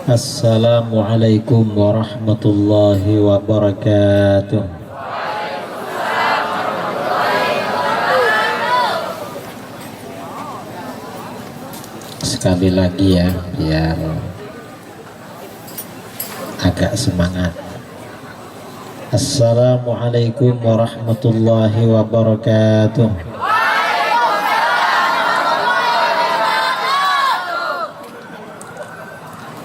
Assalamualaikum warahmatullahi wabarakatuh. Sekali lagi ya, biar agak semangat. Assalamualaikum warahmatullahi wabarakatuh.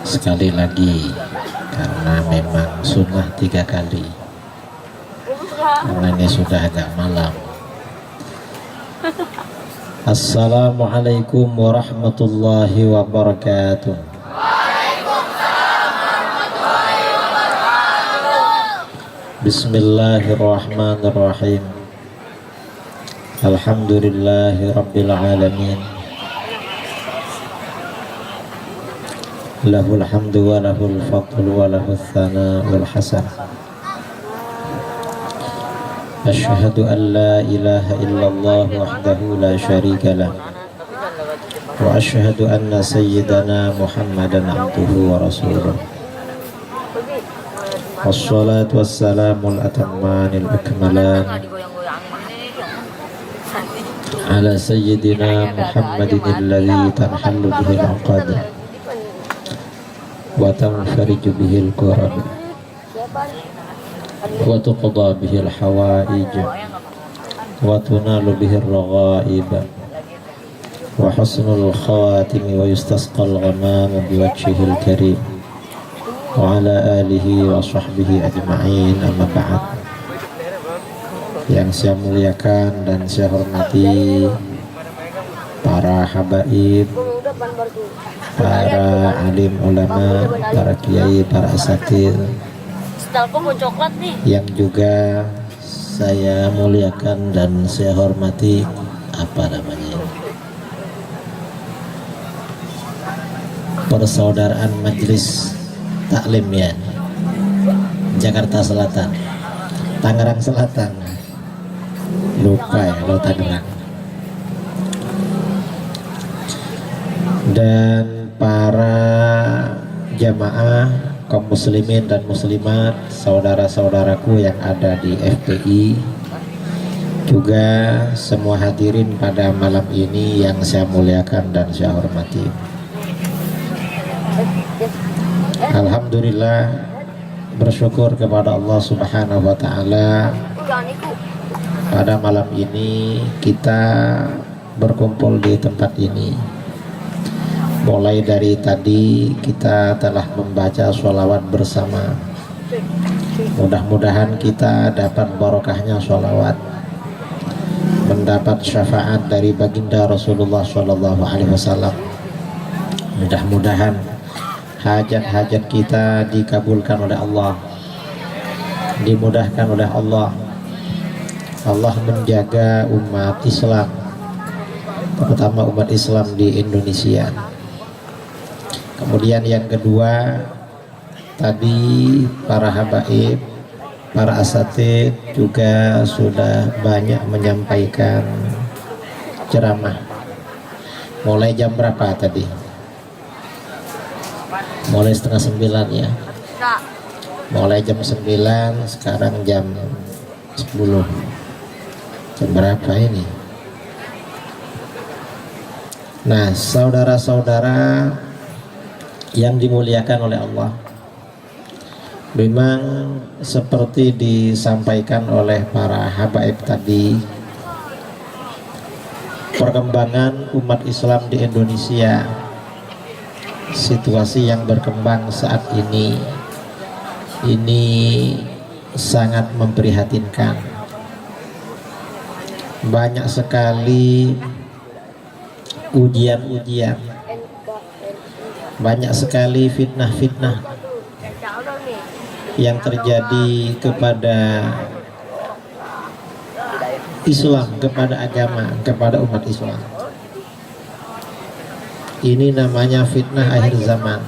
Sekali lagi, karena memang sunnah 3 kali, karena ini sudah agak malam. Assalamualaikum warahmatullahi wabarakatuh. Bismillahirrahmanirrahim. Alhamdulillahi rabbil alamin. Lahul hamdu wa lahul fadlu wa lahul thana wal hasan. Asyhadu an la ilaha illallah wahdahu la syarika lah, wa asyhadu anna sayyidana Muhammadan abduhu wa rasuluh. Wassalatu wassalamul atammanil akmalan ala sayyidina Muhammadin alladhi tanhallu bihil uqad wa tanfariju bihil kurab wa tuqda bihil hawaij wa tunalu bihil raghaib wa husnul khawatim wa yustasqal ghamam biwajhihil karim wa ala alihi wa sahbihi ajma'in, amma ba'd. Yang saya muliakan dan saya hormati para habaib, para alim ulama, para kiai, para asatidz, yang juga saya muliakan dan saya hormati, persaudaraan majelis taklim ya, Jakarta Selatan, Tangerang Selatan, lupa ya lo Tangerang, dan para jamaah kaum muslimin dan muslimat, saudara-saudaraku yang ada di FPI, juga semua hadirin pada malam ini yang saya muliakan dan saya hormati. Alhamdulillah, bersyukur kepada Allah Subhanahu wa Ta'ala, pada malam ini kita berkumpul di tempat ini. Mulai dari tadi kita telah membaca sholawat bersama. Mudah-mudahan kita dapat barokahnya sholawat, mendapat syafaat dari baginda Rasulullah SAW. Mudah-mudahan hajat-hajat kita dikabulkan oleh Allah, dimudahkan oleh Allah. Allah menjaga umat Islam, terutama umat Islam di Indonesia. Kemudian yang kedua, tadi para habaib, para asatidz juga sudah banyak menyampaikan ceramah. Mulai jam berapa tadi? Mulai 8:30 ya. Mulai jam 9, sekarang jam 10. Jam berapa ini? Nah, saudara-saudara yang dimuliakan oleh Allah, memang seperti disampaikan oleh para habaib tadi, perkembangan umat Islam di Indonesia, situasi yang berkembang saat ini sangat memprihatinkan. Banyak sekali ujian-ujian, banyak sekali fitnah-fitnah yang terjadi kepada Islam, kepada agama, kepada umat Islam. Ini namanya fitnah akhir zaman.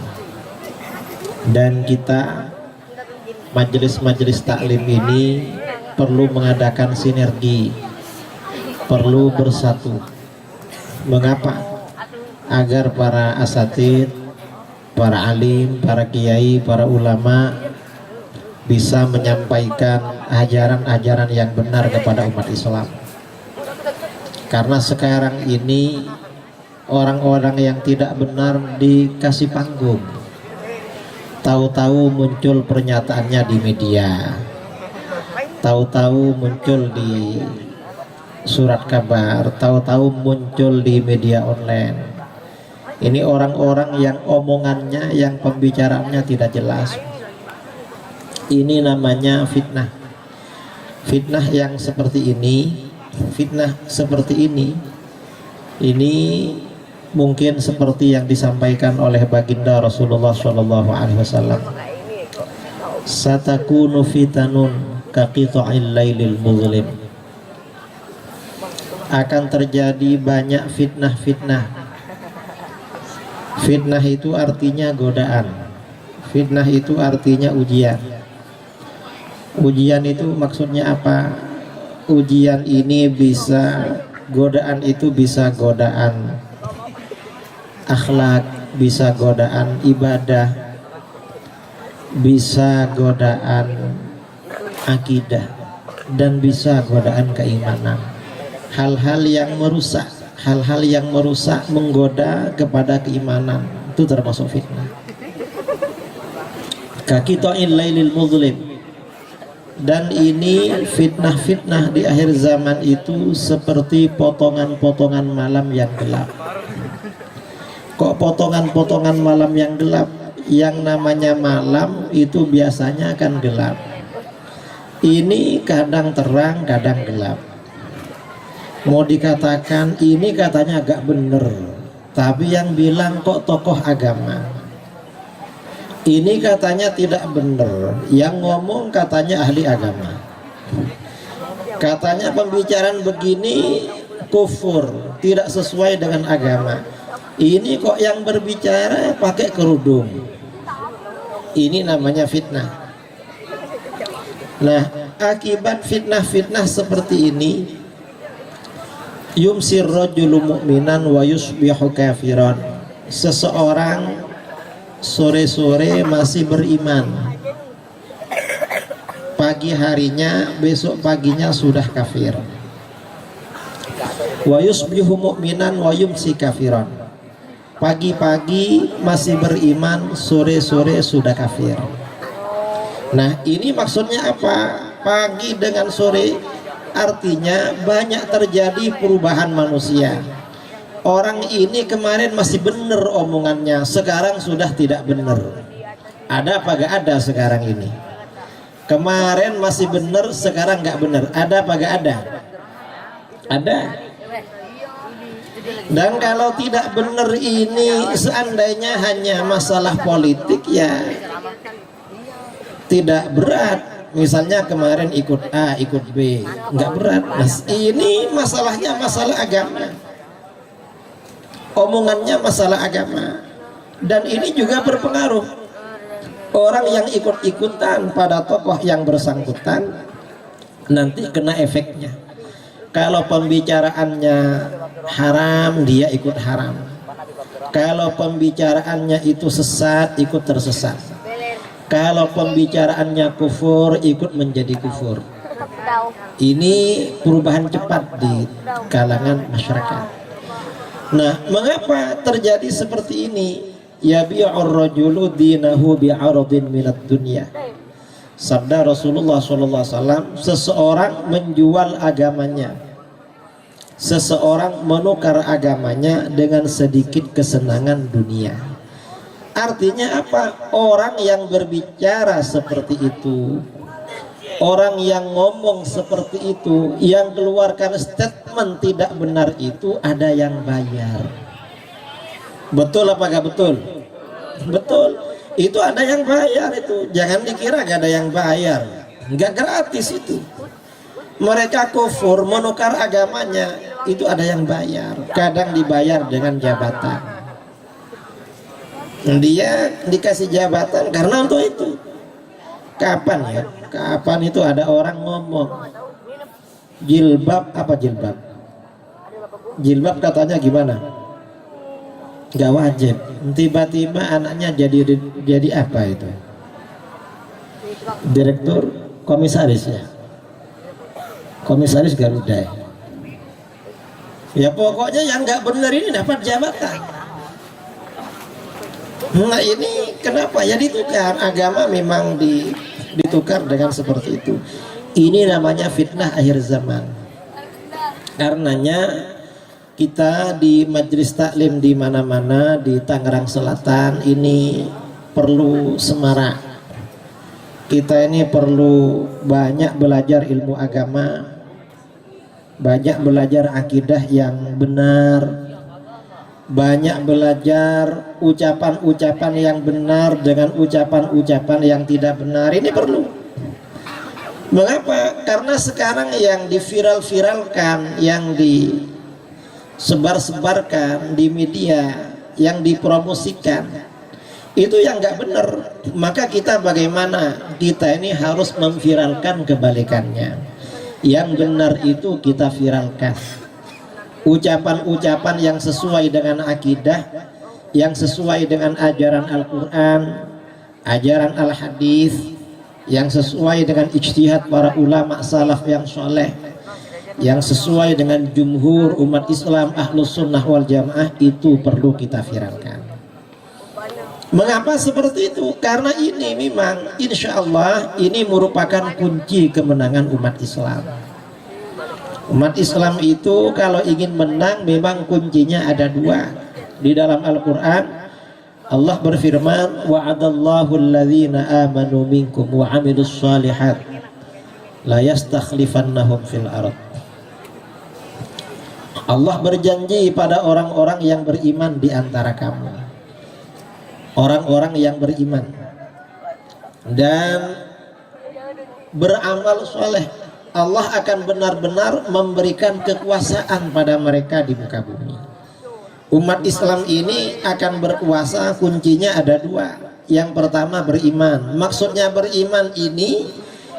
Dan kita majelis-majelis taklim ini perlu mengadakan sinergi, perlu bersatu. Mengapa? Agar para asatidz, para alim, para kiai, para ulama bisa menyampaikan ajaran-ajaran yang benar kepada umat Islam. Karena sekarang ini orang-orang yang tidak benar dikasih panggung. Tahu-tahu muncul pernyataannya di media, tahu-tahu muncul di surat kabar, tahu-tahu muncul di media online. Ini orang-orang yang omongannya, yang pembicaraannya tidak jelas. Ini namanya fitnah. Fitnah yang seperti ini, fitnah seperti ini mungkin seperti yang disampaikan oleh baginda Rasulullah SAW. Satakunu fitanun kaqita'il lailil muzlim. Akan terjadi banyak fitnah-fitnah. Fitnah itu artinya godaan. Fitnah itu artinya ujian. Ujian itu maksudnya apa? Ujian ini bisa, godaan itu bisa godaan akhlak, bisa godaan ibadah, bisa godaan akidah, dan bisa godaan keimanan. Hal-hal yang merusak, hal-hal yang merusak, menggoda kepada keimanan, itu termasuk fitnah. Kaqita'il lailil muzlim. Dan ini fitnah-fitnah di akhir zaman itu seperti potongan-potongan malam yang gelap. Kok potongan-potongan malam yang gelap? Yang namanya malam itu biasanya akan gelap. Ini kadang terang, kadang gelap. Mau dikatakan ini katanya agak bener, tapi yang bilang kok tokoh agama. Ini katanya tidak benar, yang ngomong katanya ahli agama. Katanya pembicaraan begini kufur, tidak sesuai dengan agama. Ini kok yang berbicara pakai kerudung. Ini namanya fitnah. Nah, akibat fitnah-fitnah seperti ini, yumsir rajulu mu'minan wa yusbihu kafiran. Seseorang sore-sore masih beriman, pagi harinya, besok paginya sudah kafir. Wa yusbihu mu'minan wa yumsi kafiran. Pagi-pagi masih beriman, sore-sore sudah kafir. Nah, ini maksudnya apa? Pagi dengan sore artinya banyak terjadi perubahan manusia. Orang ini kemarin masih benar omongannya, sekarang sudah tidak benar. Ada apa gak ada sekarang ini? Kemarin masih benar, sekarang gak benar. Ada apa gak ada? Ada. Dan kalau tidak benar ini seandainya hanya masalah politik, ya tidak berat. Misalnya kemarin ikut A, ikut B, nggak berat. Mas, ini masalahnya masalah agama. Omongannya masalah agama, dan ini juga berpengaruh. Orang yang ikut-ikutan pada tokoh yang bersangkutan nanti kena efeknya. Kalau pembicaraannya haram, dia ikut haram. Kalau pembicaraannya itu sesat, ikut tersesat. Kalau pembicaraannya kufur, ikut menjadi kufur. Ini perubahan cepat di kalangan masyarakat. Nah, mengapa terjadi seperti ini? Yabi'ur rajulu dinahu bi'aradin minad dunya. Sabda Rasulullah SAW, seseorang menjual agamanya, seseorang menukar agamanya dengan sedikit kesenangan dunia. Artinya apa? Orang yang berbicara seperti itu, orang yang ngomong seperti itu, yang keluarkan statement tidak benar itu, ada yang bayar. Betul apa gak betul? Betul. Itu ada yang bayar itu. Jangan dikira gak ada yang bayar. Gak gratis itu. Mereka kufur, menukar agamanya, itu ada yang bayar. Kadang dibayar dengan jabatan. Dia dikasih jabatan karena untuk itu. Kapan ya? Kapan itu ada orang ngomong jilbab, apa jilbab? Jilbab katanya gimana? nggak wajib. Tiba-tiba anaknya jadi apa itu? Direktur, komisaris ya. Komisaris Garuda. Ya pokoknya yang nggak benar ini dapat jabatan. Nah ini kenapa ya ditukar? Agama memang ditukar dengan seperti itu. Ini namanya fitnah akhir zaman. Karenanya kita di majelis taklim di mana-mana di Tangerang Selatan ini perlu semarak. Kita ini perlu banyak belajar ilmu agama, banyak belajar akidah yang benar, banyak belajar ucapan-ucapan yang benar dengan ucapan-ucapan yang tidak benar. Ini perlu. Mengapa? Karena sekarang yang diviral-viralkan, yang disebar-sebarkan di media, yang dipromosikan, itu yang nggak benar. Maka kita bagaimana? Kita ini harus memviralkan kebalikannya. Yang benar itu kita viralkan. Ucapan-ucapan yang sesuai dengan akidah, yang sesuai dengan ajaran Al-Quran, ajaran Al-Hadis, yang sesuai dengan ijtihad para ulama salaf yang soleh, yang sesuai dengan jumhur umat Islam Ahlus Sunnah wal Jamaah, itu perlu kita viralkan. Mengapa seperti itu? Karena ini memang insya Allah ini merupakan kunci kemenangan umat Islam. Umat Islam itu kalau ingin menang memang kuncinya ada dua. Di dalam Al-Quran Allah berfirman, wa'adallahu alladhina amanu minkum wa amilus shalihat la yastakhlifannahum fil ard. Allah berjanji pada orang-orang yang beriman di antara kamu, orang-orang yang beriman dan beramal soleh, Allah akan benar-benar memberikan kekuasaan pada mereka di muka bumi. Umat Islam ini akan berkuasa, kuncinya ada dua. Yang pertama beriman. Maksudnya beriman ini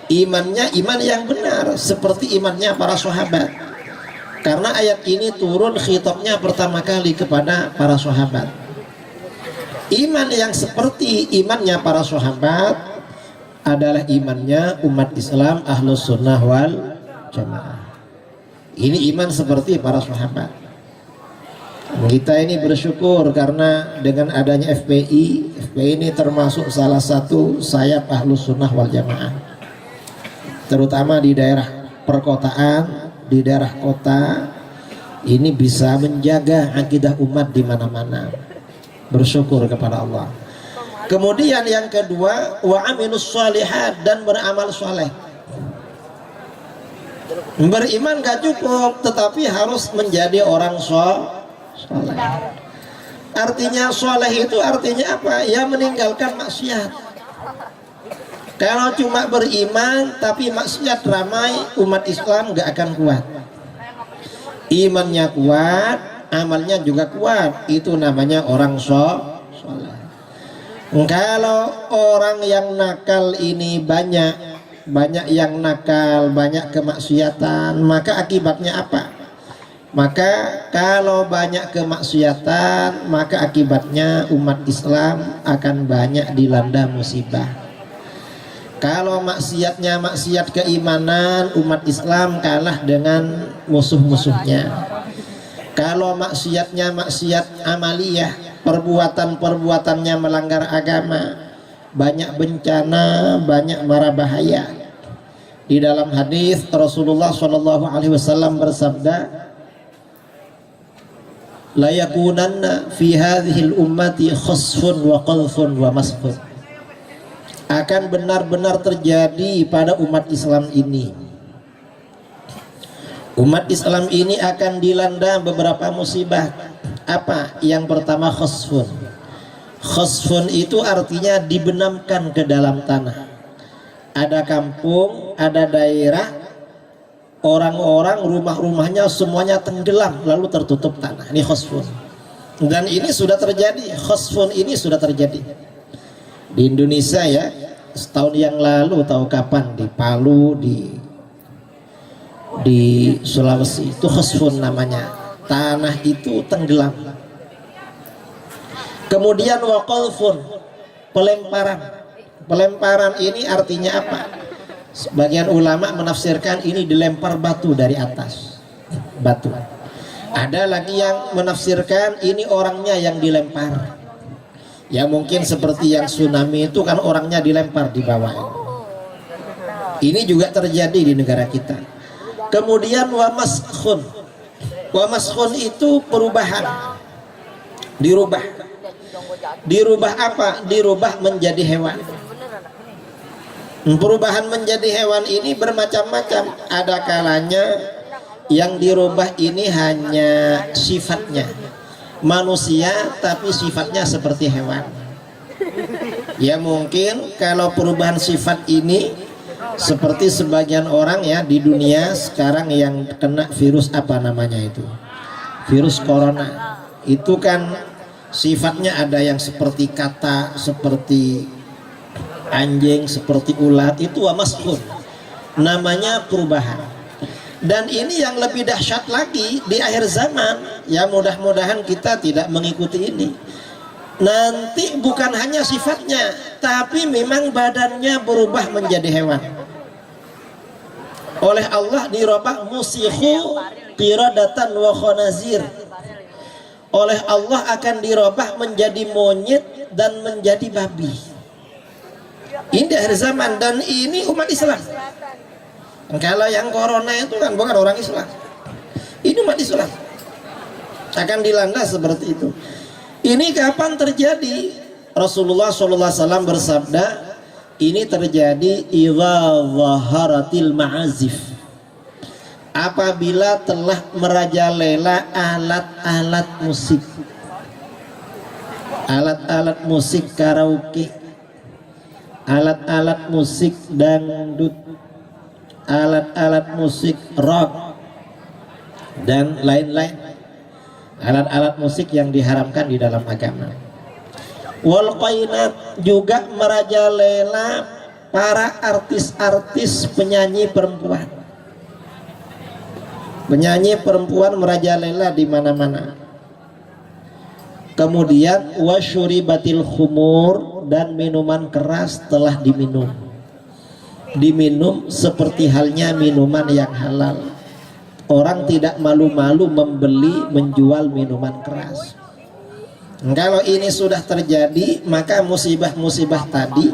imannya iman yang benar, seperti imannya para sahabat. Karena ayat ini turun khitabnya pertama kali kepada para sahabat. Iman yang seperti imannya para sahabat adalah imannya umat Islam Ahlus Sunnah wal Jamaah. Ini iman seperti para sahabat. Kita ini bersyukur karena dengan adanya FPI ini termasuk salah satu sayap Ahlus Sunnah wal Jamaah, terutama di daerah perkotaan, di daerah kota. Ini bisa menjaga akidah umat di mana-mana. Bersyukur kepada Allah. Kemudian yang kedua, wa amilus shalihat, dan beramal soleh. Beriman gak cukup, tetapi harus menjadi orang soleh. Artinya soleh itu artinya apa? Ya meninggalkan maksiat. Kalau cuma beriman tapi maksiat ramai, umat Islam gak akan kuat. Imannya kuat, amalnya juga kuat. Itu namanya orang soleh. Kalau orang yang nakal ini banyak yang nakal, banyak kemaksiatan, maka akibatnya apa? Maka kalau banyak kemaksiatan, maka akibatnya umat Islam akan banyak dilanda musibah. Kalau maksiatnya maksiat keimanan, umat Islam kalah dengan musuh-musuhnya. Kalau maksiatnya maksiat amaliyah, perbuatan-perbuatannya melanggar agama, banyak bencana, banyak mara bahaya. Di dalam hadis Rasulullah SAW bersabda, la yakunanna fi hadhil ummati khasfun wa qalfun wa masfun. Akan benar-benar terjadi pada umat Islam ini. Umat Islam ini akan dilanda beberapa musibah. Apa? Yang pertama khasfun. Khasfun itu artinya dibenamkan ke dalam tanah. Ada kampung, ada daerah, orang-orang rumah-rumahnya semuanya tenggelam lalu tertutup tanah. Ini khasfun. Dan ini sudah terjadi. Khasfun ini sudah terjadi di Indonesia ya. Setahun yang lalu, tahu kapan, di Palu, di Sulawesi, itu khasfun namanya. Tanah itu tenggelam. Kemudian wa qalfun, pelemparan. Pelemparan ini artinya apa? Sebagian ulama menafsirkan ini dilempar batu dari atas. Batu. Ada lagi yang menafsirkan ini orangnya yang dilempar. Ya mungkin seperti yang tsunami itu kan orangnya dilempar di bawah. Ini juga terjadi di negara kita. Kemudian wa maskhun. Wa maskhun itu perubahan. Dirubah. Dirubah apa? Dirubah menjadi hewan. Perubahan menjadi hewan ini bermacam-macam. Ada kalanya yang dirubah ini hanya sifatnya manusia, tapi sifatnya seperti hewan. Ya mungkin kalau perubahan sifat ini seperti sebagian orang ya di dunia sekarang yang kena virus apa namanya itu, virus corona. Itu kan sifatnya ada yang seperti kata, seperti anjing, seperti ulat. Itu wamaskun, namanya perubahan. Dan ini yang lebih dahsyat lagi di akhir zaman. Ya mudah-mudahan kita tidak mengikuti ini. Nanti bukan hanya sifatnya, tapi memang badannya berubah menjadi hewan. Oleh Allah dirubah musikhu qiradatan wa khanazir. Oleh Allah akan dirubah menjadi monyet dan menjadi babi. Ini di akhir zaman, dan ini umat Islam. Kalau yang corona itu kan bukan orang Islam, ini umat Islam akan dilanda seperti itu. Ini kapan terjadi? Rasulullah SAW bersabda, ini terjadi idza zaharatil ma'azif, apabila telah merajalela alat-alat musik, alat-alat musik karaoke, alat-alat musik dangdut, alat-alat musik rock dan lain-lain, alat-alat musik yang diharamkan di dalam agama. Wal qainat, juga merajalela para artis-artis penyanyi perempuan. Penyanyi perempuan merajalela di mana-mana. Kemudian wasyuribatil khumur, dan minuman keras telah diminum. Diminum seperti halnya minuman yang halal. Orang tidak malu-malu membeli, menjual minuman keras. Kalau ini sudah terjadi, maka musibah-musibah tadi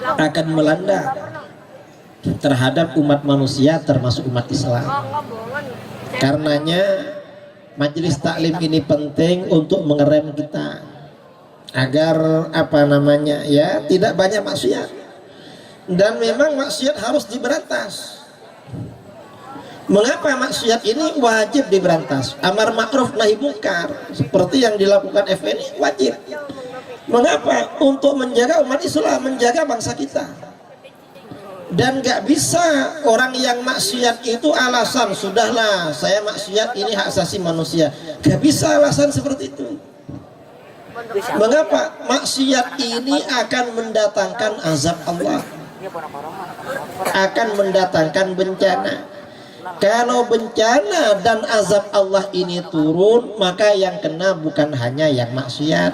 akan melanda terhadap umat manusia, termasuk umat Islam. Karenanya majelis taklim ini penting untuk mengerem kita agar apa namanya ya tidak banyak maksiat. Dan memang maksiat harus diberantas. Mengapa maksiat ini wajib diberantas? Amar ma'ruf nahi munkar seperti yang dilakukan FNI wajib. Mengapa? Untuk menjaga umat Islam, menjaga bangsa kita. Dan gak bisa orang yang maksiat itu alasan, sudahlah saya maksiat, ini hak asasi manusia. Gak bisa alasan seperti itu. Mengapa? Maksiat ini akan mendatangkan azab Allah, akan mendatangkan bencana. Kalau bencana dan azab Allah ini turun, maka yang kena bukan hanya yang maksiat,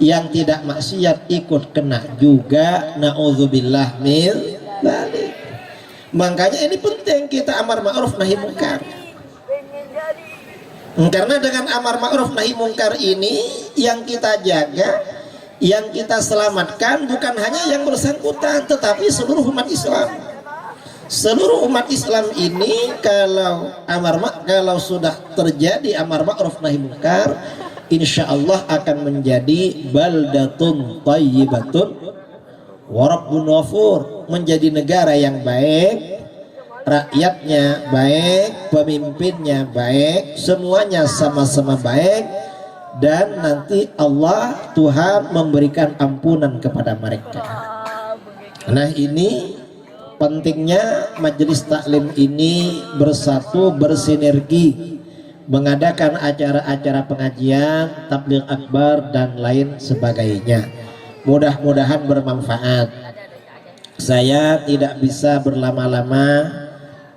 yang tidak maksiat ikut kena juga. Na'udzubillah min dzalik. Makanya ini penting kita amar ma'ruf nahi munkar. Karena dengan amar ma'ruf nahi munkar ini yang kita jaga, yang kita selamatkan bukan hanya yang bersangkutan, tetapi seluruh umat Islam. Seluruh umat Islam ini kalau sudah terjadi amar ma'ruf nahi munkar, insya Allah akan menjadi baldatun thayyibatun wa rabbun ghafur, menjadi negara yang baik, rakyatnya baik, pemimpinnya baik, semuanya sama-sama baik, dan nanti Allah Tuhan memberikan ampunan kepada mereka. Nah ini pentingnya majelis taklim ini bersatu, bersinergi, mengadakan acara-acara pengajian, tabligh akbar dan lain sebagainya. Mudah-mudahan bermanfaat. Saya tidak bisa berlama-lama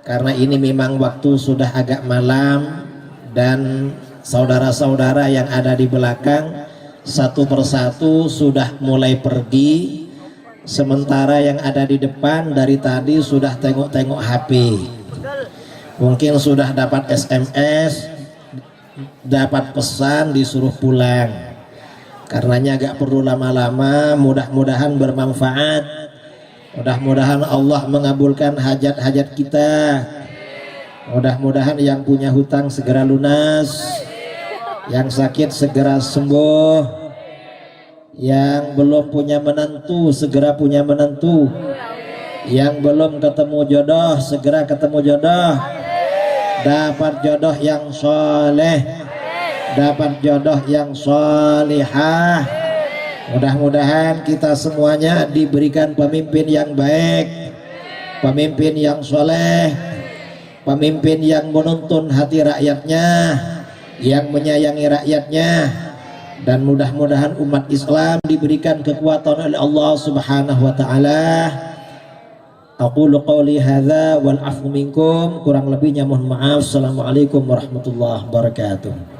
karena ini memang waktu sudah agak malam, dan saudara-saudara yang ada di belakang satu persatu sudah mulai pergi, sementara yang ada di depan dari tadi sudah tengok-tengok HP. Mungkin sudah dapat SMS, dapat pesan disuruh pulang. Karenanya agak perlu lama-lama, mudah-mudahan bermanfaat. Mudah-mudahan Allah mengabulkan hajat-hajat kita. Mudah-mudahan yang punya hutang segera lunas, yang sakit segera sembuh, yang belum punya menantu segera punya menantu, yang belum ketemu jodoh segera ketemu jodoh, dapat jodoh yang soleh, dapat jodoh yang solihah. Mudah-mudahan kita semuanya diberikan pemimpin yang baik, pemimpin yang soleh, pemimpin yang menuntun hati rakyatnya, yang menyayangi rakyatnya, dan mudah-mudahan umat Islam diberikan kekuatan oleh Allah Subhanahu wa taala. Aqulu qouli hadza wal afu minkum, kurang lebihnya mohon maaf. Assalamualaikum warahmatullahi wabarakatuh.